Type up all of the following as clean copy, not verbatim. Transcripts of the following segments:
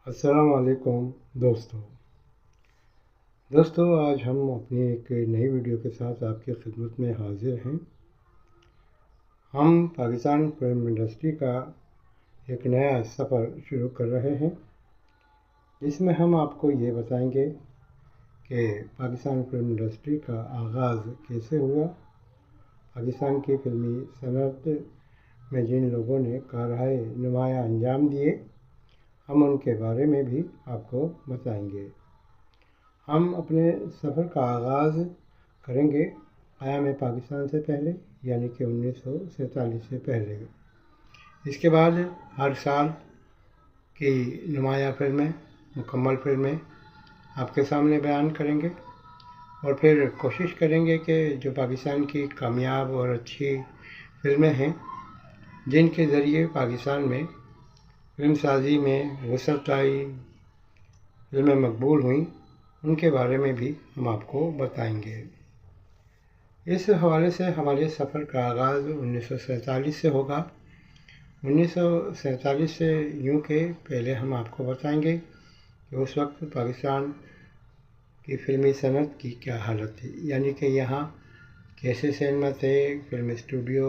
अस्सलाम वालेकुम दोस्तों आज हम अपनी एक नई वीडियो के साथ आपकी खिदमत में हाजिर हैं। हम पाकिस्तान फिल्म इंडस्ट्री का एक नया सफ़र शुरू कर रहे हैं। इसमें हम आपको ये बताएंगे कि पाकिस्तान फिल्म इंडस्ट्री का आगाज़ कैसे हुआ, पाकिस्तान की फिल्मी सनअत में जिन लोगों ने कारहाय नुमाया अंजाम दिए, हम उनके बारे में भी आपको बताएंगे। हम अपने सफ़र का आगाज़ करेंगे क़याम पाकिस्तान से पहले, यानी कि 1947 से पहले। इसके बाद हर साल की नुमाया फिल्में, मुकम्मल फिल्में आपके सामने बयान करेंगे और फिर कोशिश करेंगे कि जो पाकिस्तान की कामयाब और अच्छी फिल्में हैं, जिनके ज़रिए पाकिस्तान में फिल्म साजी में वसअत आई, फिल्में मकबूल हुई, उनके बारे में भी हम आपको बताएंगे। इस हवाले से हमारे सफ़र का आगाज़ 1947 से होगा। 1947 से यूँ के पहले हम आपको बताएंगे कि उस वक्त पाकिस्तान की फ़िल्मी सनअत की क्या हालत थी, यानी कि यहाँ कैसे सिनेमा थे, फिल्म स्टूडियो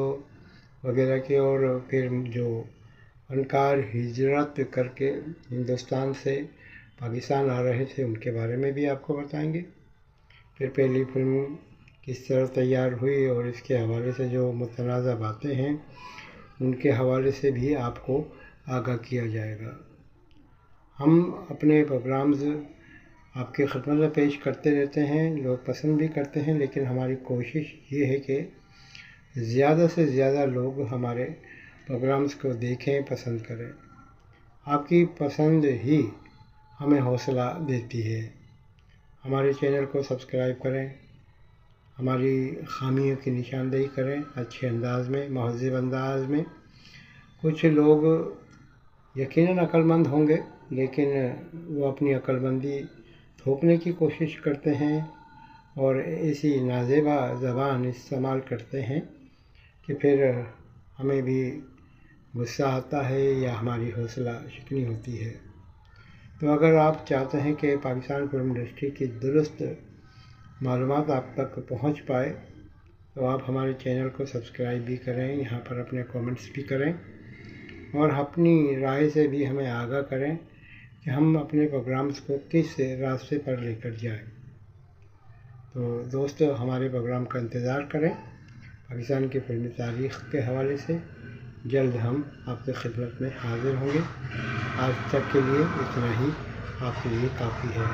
वगैरह के, और फिर जो फनकार हिजरत करके हिंदुस्तान से पाकिस्तान आ रहे थे, उनके बारे में भी आपको बताएंगे। फिर पहली फिल्म किस तरह तैयार हुई और इसके हवाले से जो मुतनाज़ा बातें हैं, उनके हवाले से भी आपको आगाह किया जाएगा। हम अपने प्रोग्राम्स आपकी खिदमत में पेश करते रहते हैं, लोग पसंद भी करते हैं, लेकिन हमारी कोशिश ये है कि ज़्यादा से ज़्यादा लोग हमारे प्रोग्राम्स को देखें, पसंद करें। आपकी पसंद ही हमें हौसला देती है। हमारे चैनल को सब्सक्राइब करें, हमारी खामियों की निशानदेही करें अच्छे अंदाज में, महज़ब अंदाज में। कुछ लोग यकीनन अक्लमंद होंगे, लेकिन वो अपनी अक्लमंदी थोपने की कोशिश करते हैं और ऐसी नाज़ेबा ज़बान इस्तेमाल करते हैं कि फिर हमें भी गुस्सा आता है या हमारी हौसला शिकनी होती है। तो अगर आप चाहते हैं कि पाकिस्तान फिल्म इंडस्ट्री की दुरुस्त मालूमात आप तक पहुंच पाए, तो आप हमारे चैनल को सब्सक्राइब भी करें, यहाँ पर अपने कमेंट्स भी करें और अपनी राय से भी हमें आगाह करें कि हम अपने प्रोग्राम्स को किस रास्ते पर लेकर जाएं। तो दोस्तों, हमारे प्रोग्राम का इंतज़ार करें। पाकिस्तान की फिल्मी तारीख़ के हवाले से जल्द हम आपकी खिदमत में हाज़िर होंगे। आज तक के लिए इतना ही आपके लिए काफ़ी है।